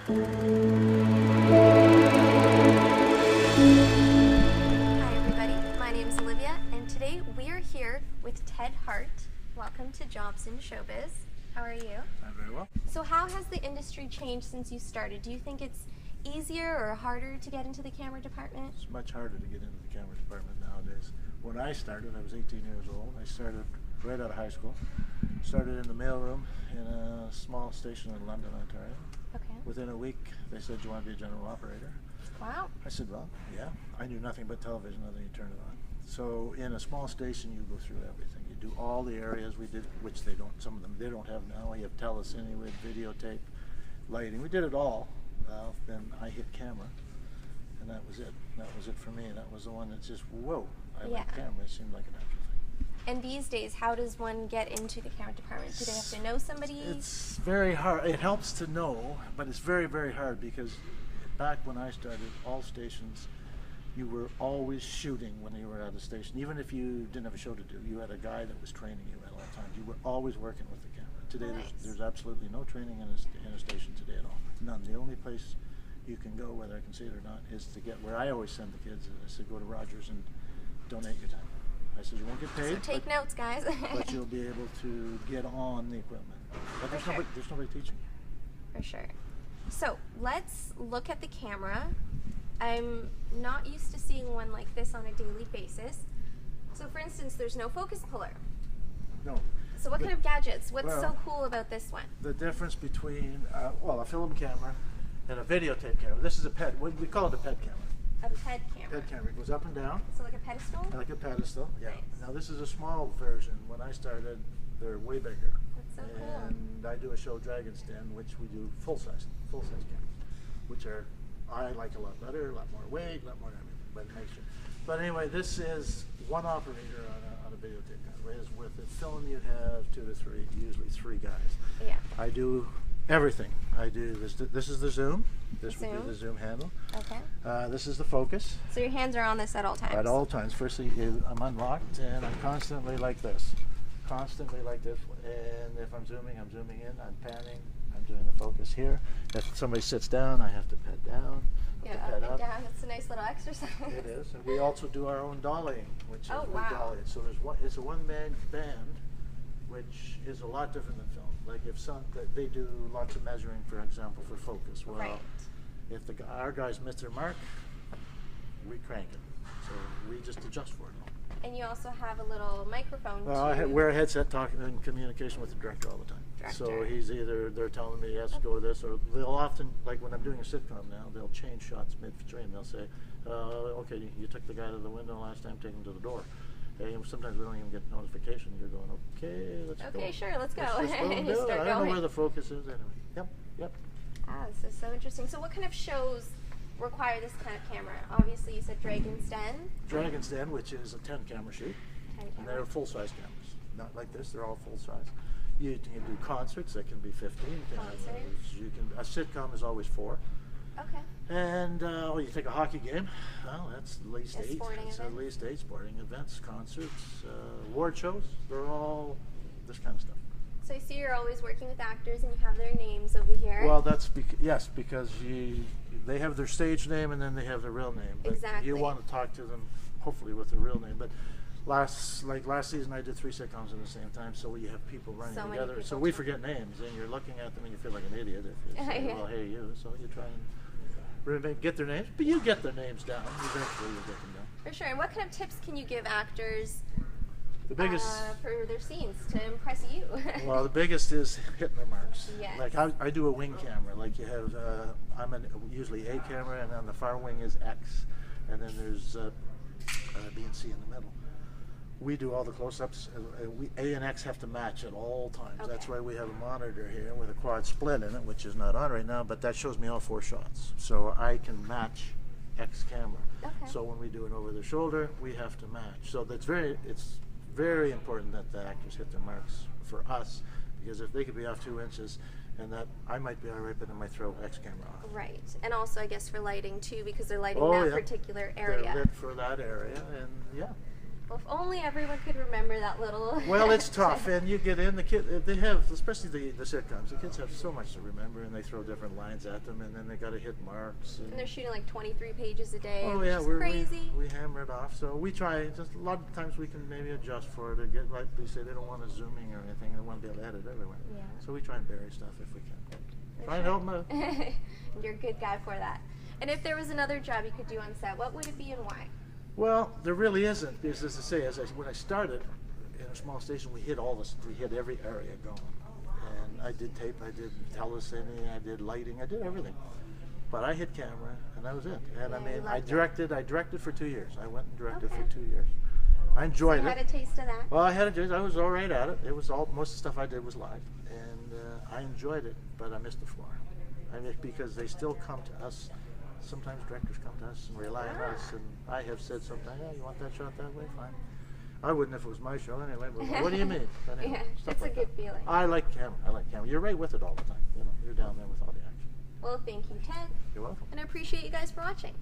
everybody, my name is Olivia, and today we are here with Ted Hart. Welcome to Jobs in Showbiz. How are you? I'm very well. So how has the industry changed since you started? Do you think it's easier or harder to get into the camera department? It's much harder to get into the camera department nowadays. When I started, I was 18 years old. I started right out of high school. Started in the mailroom in a small station in London, Ontario. Okay. Within a week, they said, "Do you want to be a general operator?" Wow. I said, "Well, yeah." I knew nothing but television, and then you turn it on. So in a small station, you go through everything. You do all the areas we did, which they don't, some of them they don't have now. You have telecine, we had videotape, lighting. We did it all. Then I hit camera, and that was it. That was it for me. That was the one that's just, whoa, I like camera. It seemed like an natural thing. And these days, how does one get into the camera department? Do they have to know somebody? It's very hard. It helps to know, but it's very, very hard because back when I started, all stations, you were always shooting when you were at a station. Even if you didn't have a show to do, you had a guy that was training you at all times. You were always working with the camera. Today, there's absolutely no training in a station today at all. None. The only place you can go, whether I can see it or not, is to get where I always send the kids. I said, go to Rogers and donate your time. I said, you won't get paid. So take notes, guys. But you'll be able to get on the equipment. But there's nobody teaching. For sure. So let's look at the camera. I'm not used to seeing one like this on a daily basis. So for instance, there's no focus puller. No. So what kind of gadgets? What's so cool about this one? The difference between, a film camera and a videotape camera. This is a PED. We call it a PED camera. A PED camera. PED camera. It goes up and down. So like a pedestal? Like a pedestal, yeah. Nice. Now this is a small version. When I started, they're way bigger. That's so cool. And I do a show, Dragon's Den, which we do full-size cameras, which are, I like a lot better, a lot more weight, a lot more everything, but it makes sure. But anyway, this is one operator on a videotape camera. Whereas with a film, you have 2 to 3, usually 3 guys. Yeah. I do everything. I do this. This is the zoom. This would be the zoom handle. Okay. This is the focus. So your hands are on this at all times? At all times. Firstly, I'm unlocked, and I'm constantly like this. Constantly like this. And if I'm zooming in. I'm panning. I'm doing the focus here. If somebody sits down, I have to pet down. Yeah, up and down. It's a nice little exercise. It is. And we also do our own dollying, which is wow. dolly it. So it's a one-man band, which is a lot different than film. Like if they do lots of measuring, for example, for focus. Well, if our guys miss their mark, we crank it. So we just adjust for it. And you also have a little microphone. Well, I wear a headset, talking in communication with the director all the time. So he's they're telling me he has to go with this, or they'll often, like when I'm doing a sitcom now, they'll change shots midstream. They'll say, okay, you took the guy to the window last time, take him to the door. Hey, sometimes we don't even get notification. You're going, okay, let's go. Okay, sure, let's go. And you start I don't know where the focus is anyway. Yep. Ah, this is so interesting. So what kind of shows require this kind of camera? Obviously, you said Dragon's Den. Dragon's Den, which is a 10 camera shoot. And they're full-size cameras. Not like this, they're all full-size. You can do concerts that can be 15 cameras. A sitcom is always 4. Okay. And you take a hockey game. Well, that's at least 8. It's at least 8 sporting events, concerts, award shows. They're all this kind of stuff. So I see you're always working with actors, and you have their names over here. Well, that's because they have their stage name and then they have their real name. But exactly. You want to talk to them, hopefully, with their real name. But last season, I did 3 sitcoms at the same time, so you have people running together. So we forget names, and you're looking at them, and you feel like an idiot if you say, well, hey, you. So you try and get their names, but you get their names down. Eventually, you get them down. For sure. And what kind of tips can you give actors the biggest for their scenes to impress you? Well, the biggest is hitting their marks. Yes. Like I do a wing camera. Like you have, I'm usually A camera, and on the far wing is X, and then there's B and C in the middle. We do all the close-ups. A and X have to match at all times. Okay. That's why we have a monitor here with a quad split in it, which is not on right now, but that shows me all 4 shots. So I can match X camera. Okay. So when we do an over the shoulder, we have to match. So it's very important that the actors hit their marks for us, because if they could be off 2 inches, and that I might be all right, but I might throw X camera off. Right, and also I guess for lighting too, because they're lighting that particular area. They're lit for that area, and yeah. Well, if only everyone could remember that little. Well, it's tough, and you get in, the kid, they have, especially the sitcoms, the kids have so much to remember, and they throw different lines at them, and then they got to hit marks. And they're shooting like 23 pages a day. Oh yeah, which is crazy. we hammer it off. So we try. Just a lot of times we can maybe adjust for it. To get, like they say, they don't want to zooming or anything. They want to be able to edit everywhere. Yeah. So we try and bury stuff if we can. For Try and help them out. You're a good guy for that. And if there was another job you could do on set, what would it be and why? Well, there really isn't, because as I say, when I started in a small station, we hit every area going. And I did tape, I did telecine, I did lighting, I did everything. But I hit camera, and that was it. And Yeah, I mean, you I loved directed for 2 years. I went and directed Okay. for 2 years. I enjoyed You it. had a taste of that? Well, I had a taste. I was all right at it. It was all, most of the stuff I did was live, and I enjoyed it. But I missed the floor. I mean, because they still come to us. Sometimes directors come to us and rely on us, and I have said sometimes, "Yeah, you want that shot that way? Fine." I wouldn't if it was my show anyway. But what do you mean? But anyway, Yeah, stuff it's like a good that. feeling. I like camera. I like camera. You're right with it all the time. You know, you're down there with all the action. Well, thank you, Ted. You're welcome. And I appreciate you guys for watching.